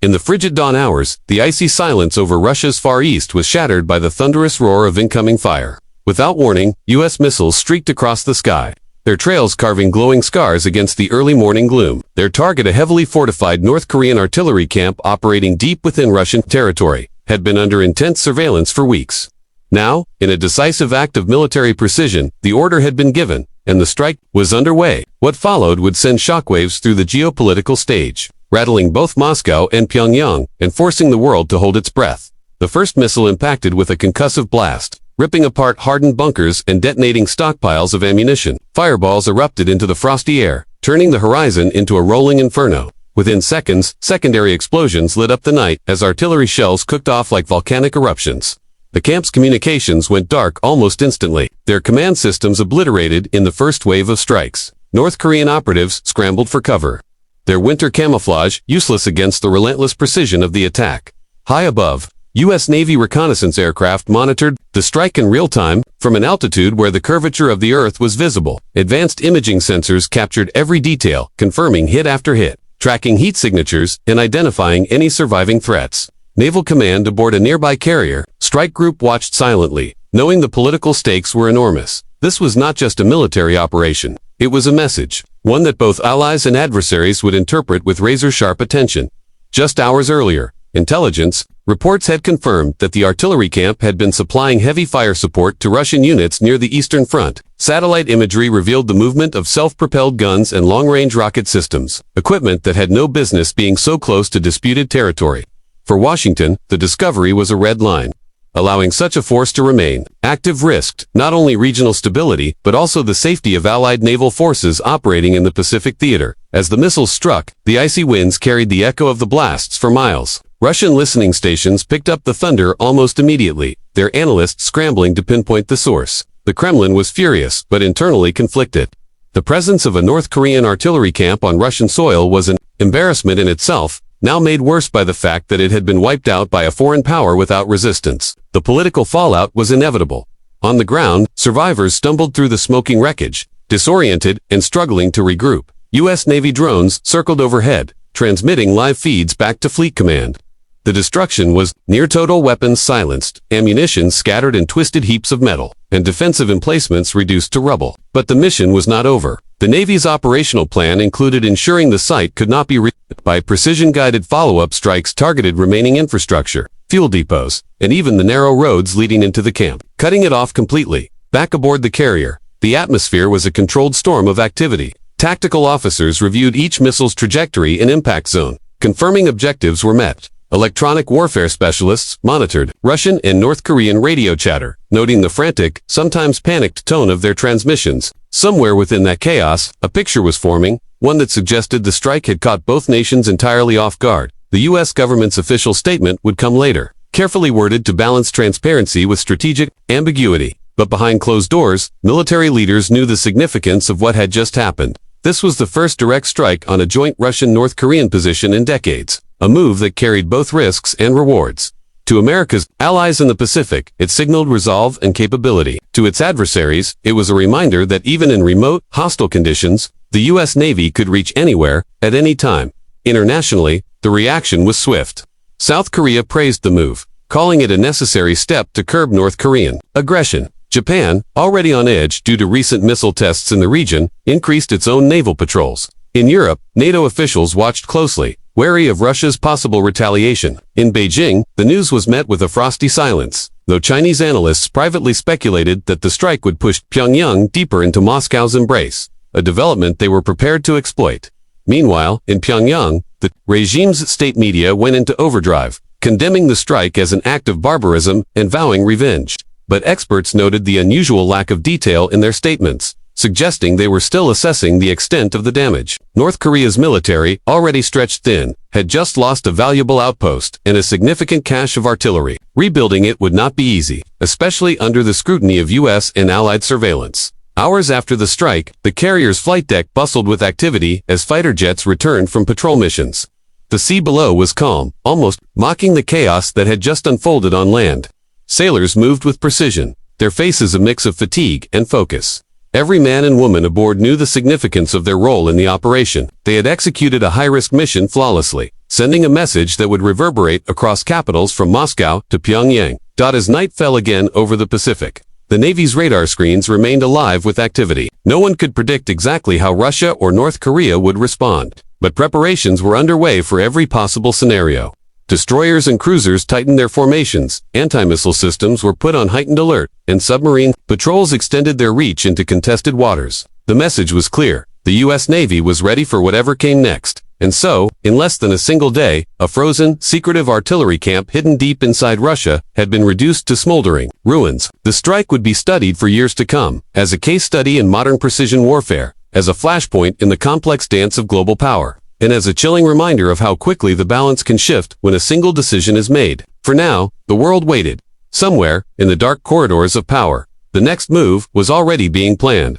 In the frigid dawn hours, the icy silence over Russia's Far East was shattered by the thunderous roar of incoming fire. Without warning, U.S. missiles streaked across the sky, their trails carving glowing scars against the early morning gloom. Their target, a heavily fortified North Korean artillery camp operating deep within Russian territory, had been under intense surveillance for weeks. Now, in a decisive act of military precision, the order had been given, and the strike was underway. What followed would send shockwaves through the geopolitical stage, rattling both Moscow and Pyongyang, and forcing the world to hold its breath. The first missile impacted with a concussive blast, ripping apart hardened bunkers and detonating stockpiles of ammunition. Fireballs erupted into the frosty air, turning the horizon into a rolling inferno. Within seconds, secondary explosions lit up the night as artillery shells cooked off like volcanic eruptions. The camp's communications went dark almost instantly, their command systems obliterated in the first wave of strikes. North Korean operatives scrambled for cover, their winter camouflage useless against the relentless precision of the attack. High above, U.S. Navy reconnaissance aircraft monitored the strike in real time from an altitude where the curvature of the Earth was visible. Advanced imaging sensors captured every detail, confirming hit after hit, tracking heat signatures, and identifying any surviving threats. Naval command aboard a nearby carrier, strike group watched silently, knowing the political stakes were enormous. This was not just a military operation. It was a message, one that both allies and adversaries would interpret with razor-sharp attention. Just hours earlier, intelligence reports had confirmed that the artillery camp had been supplying heavy fire support to Russian units near the Eastern Front. Satellite imagery revealed the movement of self-propelled guns and long-range rocket systems, equipment that had no business being so close to disputed territory. For Washington, the discovery was a red line. Allowing such a force to remain active risked not only regional stability, but also the safety of Allied naval forces operating in the Pacific theater. As the missiles struck, the icy winds carried the echo of the blasts for miles. Russian listening stations picked up the thunder almost immediately, their analysts scrambling to pinpoint the source. The Kremlin was furious, but internally conflicted. The presence of a North Korean artillery camp on Russian soil was an embarrassment in itself, now made worse by the fact that it had been wiped out by a foreign power without resistance. The political fallout was inevitable. On the ground, survivors stumbled through the smoking wreckage, disoriented and struggling to regroup. U.S. Navy drones circled overhead, transmitting live feeds back to Fleet Command. The destruction was near total, weapons silenced, ammunition scattered in twisted heaps of metal, and defensive emplacements reduced to rubble. But the mission was not over. The Navy's operational plan included ensuring the site could not be reached by precision-guided follow-up strikes targeted remaining infrastructure, fuel depots, and even the narrow roads leading into the camp, cutting it off completely. Back aboard the carrier, the atmosphere was a controlled storm of activity. Tactical officers reviewed each missile's trajectory and impact zone, confirming objectives were met. Electronic warfare specialists monitored Russian and North Korean radio chatter, noting the frantic, sometimes panicked tone of their transmissions. Somewhere within that chaos, a picture was forming, one that suggested the strike had caught both nations entirely off guard. The U.S. government's official statement would come later, carefully worded to balance transparency with strategic ambiguity. But behind closed doors, military leaders knew the significance of what had just happened. This was the first direct strike on a joint Russian-North Korean position in decades, a move that carried both risks and rewards. To America's allies in the Pacific, it signaled resolve and capability. To its adversaries, it was a reminder that even in remote, hostile conditions, the U.S. Navy could reach anywhere, at any time. Internationally, the reaction was swift. South Korea praised the move, calling it a necessary step to curb North Korean aggression. Japan, already on edge due to recent missile tests in the region, increased its own naval patrols. In Europe, NATO officials watched closely, wary of Russia's possible retaliation. In Beijing, the news was met with a frosty silence, though Chinese analysts privately speculated that the strike would push Pyongyang deeper into Moscow's embrace, a development they were prepared to exploit. Meanwhile, in Pyongyang, the regime's state media went into overdrive, condemning the strike as an act of barbarism and vowing revenge. But experts noted the unusual lack of detail in their statements, suggesting they were still assessing the extent of the damage. North Korea's military, already stretched thin, had just lost a valuable outpost and a significant cache of artillery. Rebuilding it would not be easy, especially under the scrutiny of U.S. and Allied surveillance. Hours after the strike, the carrier's flight deck bustled with activity as fighter jets returned from patrol missions. The sea below was calm, almost mocking the chaos that had just unfolded on land. Sailors moved with precision, their faces a mix of fatigue and focus. Every man and woman aboard knew the significance of their role in the operation. They had executed a high-risk mission flawlessly, sending a message that would reverberate across capitals from Moscow to Pyongyang. As night fell again over the Pacific, the Navy's radar screens remained alive with activity. No one could predict exactly how Russia or North Korea would respond, but preparations were underway for every possible scenario. Destroyers and cruisers tightened their formations, anti-missile systems were put on heightened alert, and submarine patrols extended their reach into contested waters. The message was clear. The U.S. Navy was ready for whatever came next. And so, in less than a single day, a frozen, secretive artillery camp hidden deep inside Russia had been reduced to smoldering ruins. The strike would be studied for years to come, as a case study in modern precision warfare, as a flashpoint in the complex dance of global power, and as a chilling reminder of how quickly the balance can shift when a single decision is made. For now, the world waited. Somewhere, in the dark corridors of power, the next move was already being planned.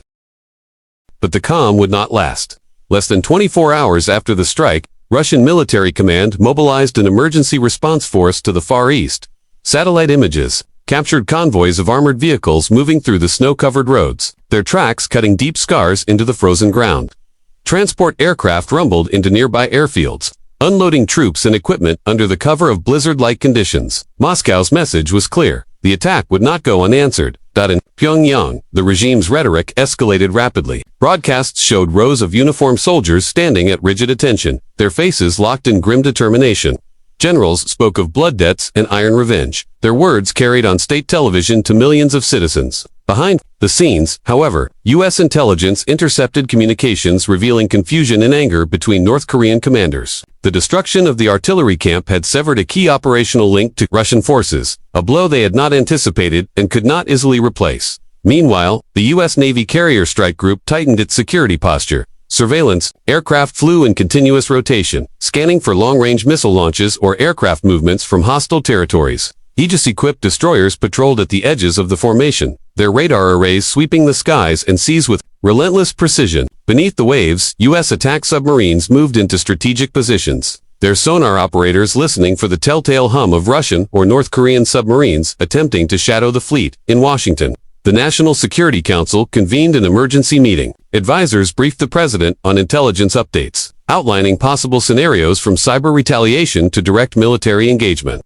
But the calm would not last. Less than 24 hours after the strike, Russian military command mobilized an emergency response force to the Far East. Satellite images captured convoys of armored vehicles moving through the snow-covered roads, their tracks cutting deep scars into the frozen ground. Transport aircraft rumbled into nearby airfields, unloading troops and equipment under the cover of blizzard-like conditions. Moscow's message was clear. The attack would not go unanswered. In Pyongyang, the regime's rhetoric escalated rapidly. Broadcasts showed rows of uniformed soldiers standing at rigid attention, their faces locked in grim determination. Generals spoke of blood debts and iron revenge, their words carried on state television to millions of citizens. Behind the scenes, however, U.S. intelligence intercepted communications revealing confusion and anger between North Korean commanders. The destruction of the artillery camp had severed a key operational link to Russian forces, a blow they had not anticipated and could not easily replace. Meanwhile, the U.S. Navy carrier strike group tightened its security posture. Surveillance, aircraft flew in continuous rotation, scanning for long-range missile launches or aircraft movements from hostile territories. Aegis-equipped destroyers patrolled at the edges of the formation, their radar arrays sweeping the skies and seas with relentless precision. Beneath the waves, U.S. attack submarines moved into strategic positions, their sonar operators listening for the telltale hum of Russian or North Korean submarines attempting to shadow the fleet. In Washington, the National Security Council convened an emergency meeting. Advisors briefed the president on intelligence updates, outlining possible scenarios from cyber retaliation to direct military engagement.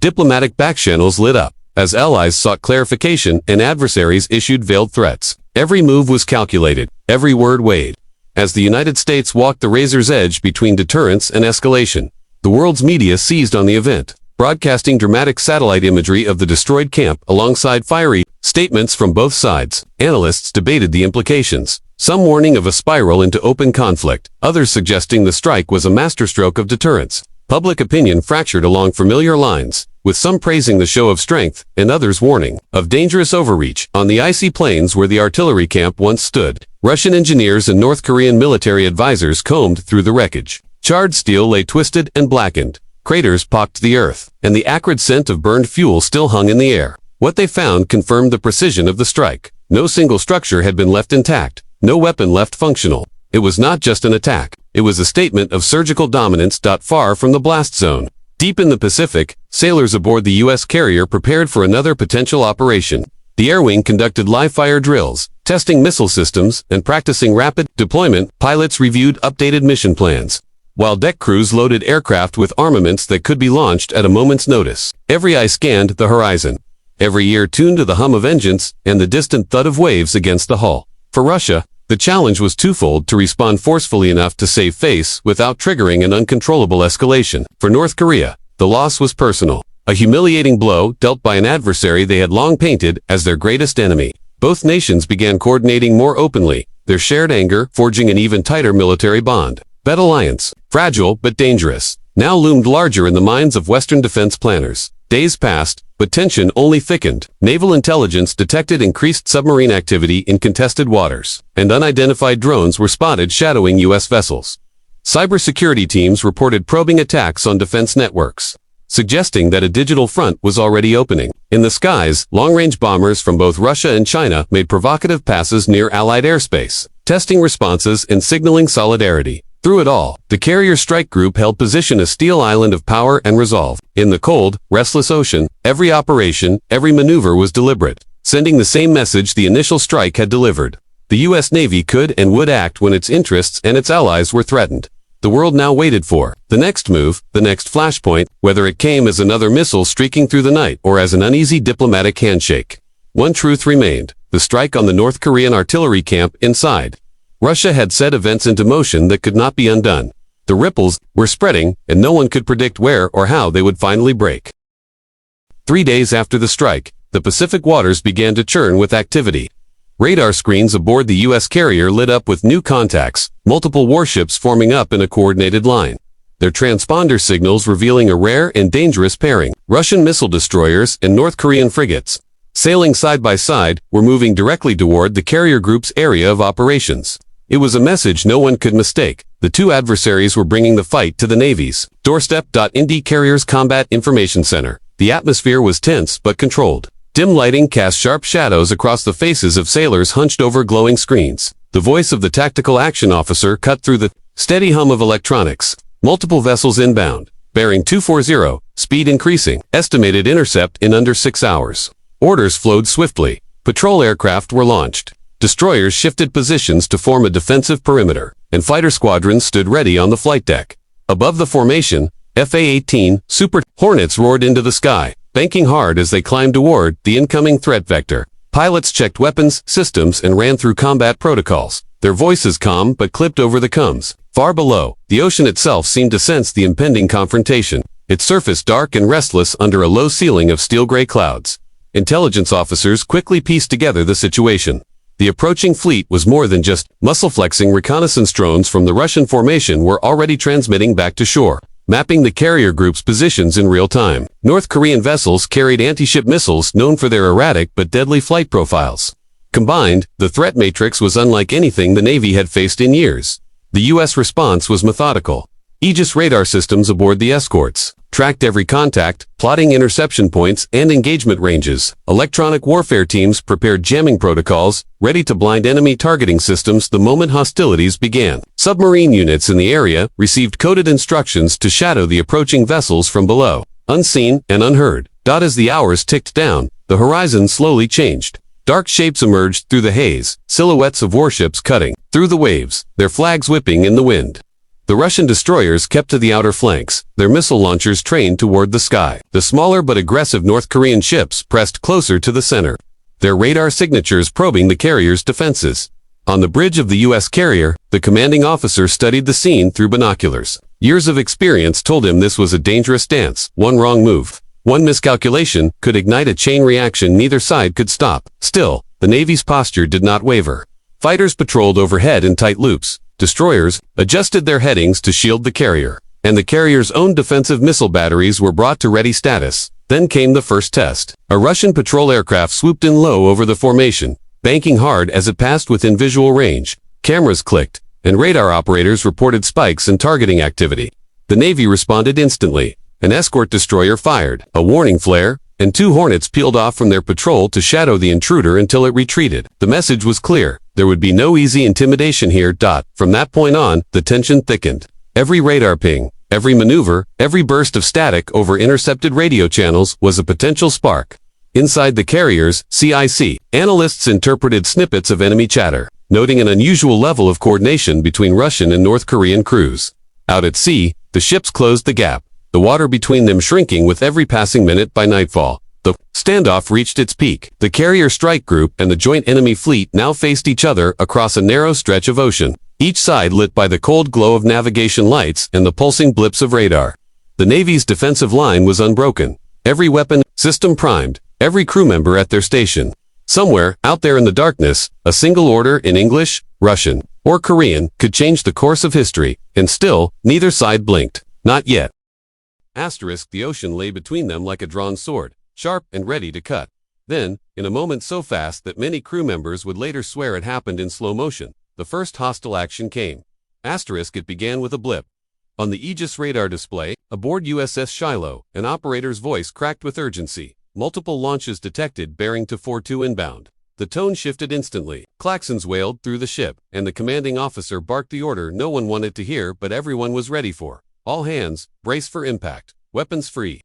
Diplomatic backchannels lit up, as allies sought clarification and adversaries issued veiled threats. Every move was calculated, every word weighed. As the United States walked the razor's edge between deterrence and escalation, the world's media seized on the event, broadcasting dramatic satellite imagery of the destroyed camp alongside fiery statements from both sides. Analysts debated the implications, some warning of a spiral into open conflict, others suggesting the strike was a masterstroke of deterrence. Public opinion fractured along familiar lines, with some praising the show of strength and others warning of dangerous overreach. On the icy plains where the artillery camp once stood, Russian engineers and North Korean military advisors combed through the wreckage. Charred steel lay twisted and blackened, craters pocked the earth, and the acrid scent of burned fuel still hung in the air. What they found confirmed the precision of the strike. No single structure had been left intact, no weapon left functional. It was not just an attack. It was a statement of surgical dominance. Far from the blast zone, deep in the Pacific, sailors aboard the U.S. carrier prepared for another potential operation. The Air Wing conducted live-fire drills, testing missile systems and practicing rapid deployment. Pilots reviewed updated mission plans, while deck crews loaded aircraft with armaments that could be launched at a moment's notice. Every eye scanned the horizon, every ear tuned to the hum of engines and the distant thud of waves against the hull. For Russia, the challenge was twofold: to respond forcefully enough to save face without triggering an uncontrollable escalation. For North Korea, the loss was personal, a humiliating blow dealt by an adversary they had long painted as their greatest enemy. Both nations began coordinating more openly, their shared anger forging an even tighter military bond. That alliance, fragile but dangerous, now loomed larger in the minds of Western defense planners. Days passed, but tension only thickened. Naval intelligence detected increased submarine activity in contested waters, and unidentified drones were spotted shadowing U.S. vessels. Cybersecurity teams reported probing attacks on defense networks, suggesting that a digital front was already opening. In the skies, long-range bombers from both Russia and China made provocative passes near Allied airspace, testing responses and signaling solidarity. Through it all, the carrier strike group held position, a steel island of power and resolve. In the cold, restless ocean, every operation, every maneuver was deliberate, sending the same message the initial strike had delivered. The U.S. Navy could and would act when its interests and its allies were threatened. the world now waited for. The next move, the next flashpoint, whether it came as another missile streaking through the night or as an uneasy diplomatic handshake. One truth remained: the strike on the North Korean artillery camp inside. Russia had set events into motion that could not be undone. The ripples were spreading, and no one could predict where or how they would finally break. 3 days after the strike, the Pacific waters began to churn with activity. Radar screens aboard the U.S. carrier lit up with new contacts, multiple warships forming up in a coordinated line. Their transponder signals revealing a rare and dangerous pairing: Russian missile destroyers and North Korean frigates. Sailing side by side, were moving directly toward the carrier group's area of operations. It was a message no one could mistake. The two adversaries were bringing the fight to the Navy's doorstep. Indy Carrier's Combat Information Center. The atmosphere was tense but controlled. Dim lighting cast sharp shadows across the faces of sailors hunched over glowing screens. The voice of the tactical action officer cut through the steady hum of electronics. Multiple vessels inbound. Bearing 240, speed increasing. Estimated intercept in under 6 hours. Orders flowed swiftly. Patrol aircraft were launched. Destroyers shifted positions to form a defensive perimeter, and fighter squadrons stood ready on the flight deck. Above the formation, FA-18 Super Hornets roared into the sky, banking hard as they climbed toward the incoming threat vector. Pilots checked weapons, systems, and ran through combat protocols, their voices calm but clipped over the coms. Far below, the ocean itself seemed to sense the impending confrontation, its surface dark and restless under a low ceiling of steel-gray clouds. Intelligence officers quickly pieced together the situation. The approaching fleet was more than just muscle-flexing. Reconnaissance drones from the Russian formation were already transmitting back to shore, mapping the carrier group's positions in real time. North Korean vessels carried anti-ship missiles known for their erratic but deadly flight profiles. Combined, the threat matrix was unlike anything the Navy had faced in years. The U.S. response was methodical. Aegis radar systems aboard the escorts tracked every contact, plotting interception points and engagement ranges. Electronic warfare teams prepared jamming protocols, ready to blind enemy targeting systems the moment hostilities began. Submarine units in the area received coded instructions to shadow the approaching vessels from below, unseen and unheard. As the hours ticked down, the horizon slowly changed. Dark shapes emerged through the haze, silhouettes of warships cutting through the waves, their flags whipping in the wind. The Russian destroyers kept to the outer flanks, their missile launchers trained toward the sky. The smaller but aggressive North Korean ships pressed closer to the center, their radar signatures probing the carrier's defenses. On the bridge of the U.S. carrier, the commanding officer studied the scene through binoculars. Years of experience told him this was a dangerous dance. One wrong move, one miscalculation, could ignite a chain reaction neither side could stop. Still, the Navy's posture did not waver. Fighters patrolled overhead in tight loops. Destroyers adjusted their headings to shield the carrier, and the carrier's own defensive missile batteries were brought to ready status. Then came the first test. A Russian patrol aircraft swooped in low over the formation, banking hard as it passed within visual range. Cameras clicked, and radar operators reported spikes in targeting activity. The Navy responded instantly. An escort destroyer fired a warning flare, and 2 Hornets peeled off from their patrol to shadow the intruder until it retreated. The message was clear: there would be no easy intimidation here. From that point on, the tension thickened. Every radar ping, every maneuver, every burst of static over intercepted radio channels was a potential spark. Inside the carriers, CIC, analysts interpreted snippets of enemy chatter, noting an unusual level of coordination between Russian and North Korean crews. Out at sea, the ships closed the gap, the water between them shrinking with every passing minute. By nightfall, the standoff reached its peak. The carrier strike group and the joint enemy fleet now faced each other across a narrow stretch of ocean, each side lit by the cold glow of navigation lights and the pulsing blips of radar. The Navy's defensive line was unbroken, every weapon system primed, every crew member at their station. Somewhere, out there in the darkness, a single order in English, Russian, or Korean could change the course of history, and still, neither side blinked. Not yet. The ocean lay between them like a drawn sword, sharp and ready to cut. Then, in a moment so fast that many crew members would later swear it happened in slow motion, the first hostile action came. It began with a blip. On the Aegis radar display, aboard USS Shiloh, an operator's voice cracked with urgency. Multiple launches detected bearing 242 inbound. The tone shifted instantly. Klaxons wailed through the ship, and the commanding officer barked the order no one wanted to hear but everyone was ready for. All hands, brace for impact. Weapons free.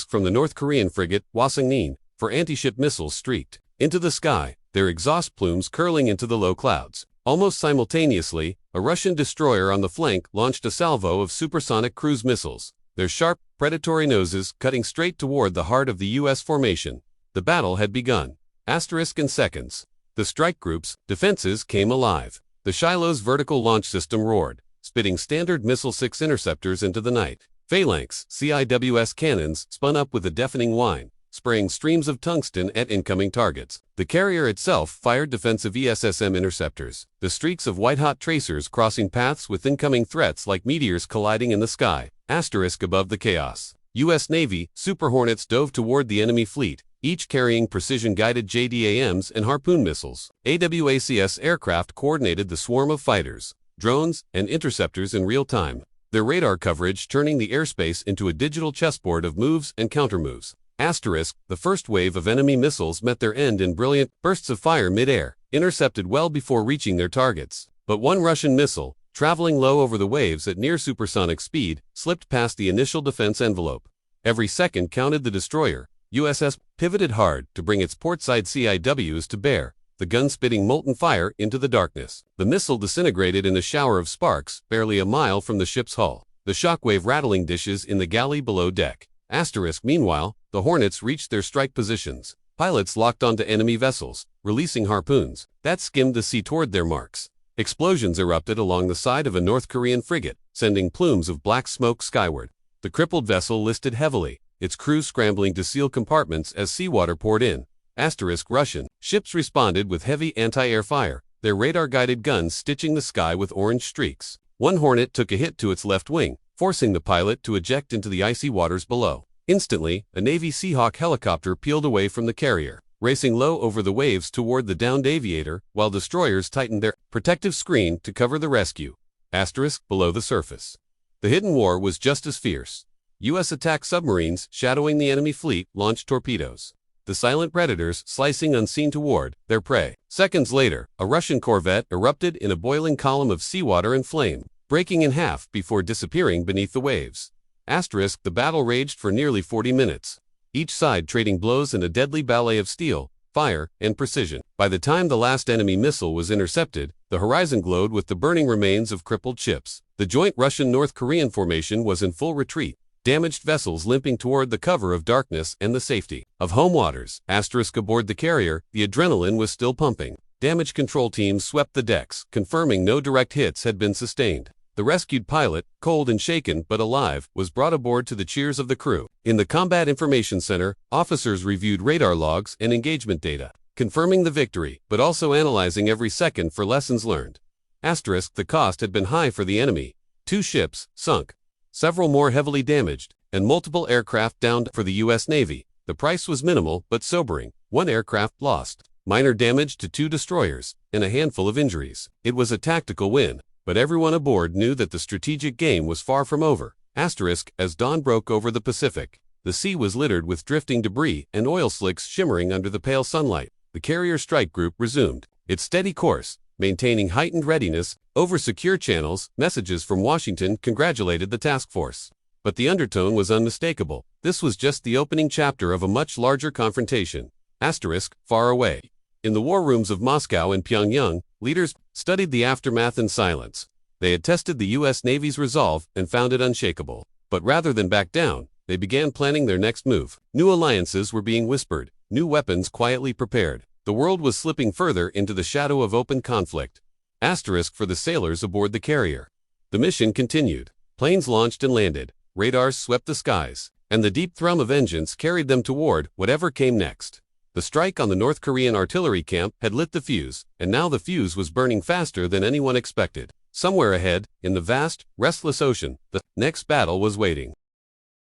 From the North Korean frigate, Hwasong-nin, for anti-ship missiles streaked into the sky, their exhaust plumes curling into the low clouds. Almost simultaneously, A Russian destroyer on the flank launched a salvo of supersonic cruise missiles, their sharp, predatory noses cutting straight toward the heart of the U.S. formation. The battle had begun. Asterisk in seconds. The strike group's defenses came alive. The Shiloh's vertical launch system roared, spitting Standard Missile-6 interceptors into the night. Phalanx CIWS cannons spun up with a deafening whine, spraying streams of tungsten at incoming targets. The carrier itself fired defensive ESSM interceptors, the streaks of white-hot tracers crossing paths with incoming threats like meteors colliding in the sky. Asterisk above the chaos. U.S. Navy Super Hornets dove toward the enemy fleet, each carrying precision-guided JDAMs and Harpoon missiles. AWACS aircraft coordinated the swarm of fighters, drones, and interceptors in real time, their radar coverage turning the airspace into a digital chessboard of moves and countermoves. Asterisk, the first wave of enemy missiles met their end in brilliant bursts of fire mid-air, intercepted well before reaching their targets. But one Russian missile, traveling low over the waves at near supersonic speed, slipped past the initial defense envelope. Every second counted. The destroyer, USS, pivoted hard to bring its portside CIWs to bear, the gun spitting molten fire into the darkness. The missile disintegrated in a shower of sparks barely a mile from the ship's hull, the shockwave rattling dishes in the galley below deck. Asterisk, meanwhile, the Hornets reached their strike positions. Pilots locked onto enemy vessels, releasing harpoons that skimmed the sea toward their marks. Explosions erupted along the side of a North Korean frigate, sending plumes of black smoke skyward. The crippled vessel listed heavily, its crew scrambling to seal compartments as seawater poured in. Asterisk, Russian ships responded with heavy anti-air fire, their radar-guided guns stitching the sky with orange streaks. One Hornet took a hit to its left wing, forcing the pilot to eject into the icy waters below. Instantly, a Navy Seahawk helicopter peeled away from the carrier, racing low over the waves toward the downed aviator, while destroyers tightened their protective screen to cover the rescue. Asterisk, below the surface. The hidden war was just as fierce. U.S. attack submarines, shadowing the enemy fleet, launched torpedoes, the silent predators slicing unseen toward their prey. Seconds later, a Russian corvette erupted in a boiling column of seawater and flame, breaking in half before disappearing beneath the waves. Asterisk, the battle raged for nearly 40 minutes, each side trading blows in a deadly ballet of steel, fire, and precision. By the time the last enemy missile was intercepted, the horizon glowed with the burning remains of crippled ships. The joint Russian-North Korean formation was in full retreat, damaged vessels limping toward the cover of darkness and the safety of home waters. Asterisk, aboard the carrier, the adrenaline was still pumping. Damage control teams swept the decks, confirming no direct hits had been sustained. The rescued pilot, cold and shaken but alive, was brought aboard to the cheers of the crew. In the Combat Information Center, officers reviewed radar logs and engagement data, confirming the victory, but also analyzing every second for lessons learned. Asterisk, the cost had been high for the enemy. 2 ships sunk, several more heavily damaged, and multiple aircraft downed. For the U.S. Navy, the price was minimal but sobering. 1 aircraft lost, minor damage to 2 destroyers, and a handful of injuries. It was a tactical win, but everyone aboard knew that the strategic game was far from over. Asterisk, as dawn broke over the Pacific, the sea was littered with drifting debris and oil slicks shimmering under the pale sunlight. The carrier strike group resumed its steady course, maintaining heightened readiness. Over secure channels, messages from Washington congratulated the task force. But the undertone was unmistakable. This was just the opening chapter of a much larger confrontation. Asterisk, far away. In the war rooms of Moscow and Pyongyang, leaders studied the aftermath in silence. They had tested the U.S. Navy's resolve and found it unshakable. But rather than back down, they began planning their next move. New alliances were being whispered, new weapons quietly prepared. The world was slipping further into the shadow of open conflict. Asterisk, for the sailors aboard the carrier. The mission continued. Planes launched and landed, radars swept the skies, and the deep thrum of engines carried them toward whatever came next. The strike on the North Korean artillery camp had lit the fuse, and now the fuse was burning faster than anyone expected. Somewhere ahead, in the vast, restless ocean, the next battle was waiting.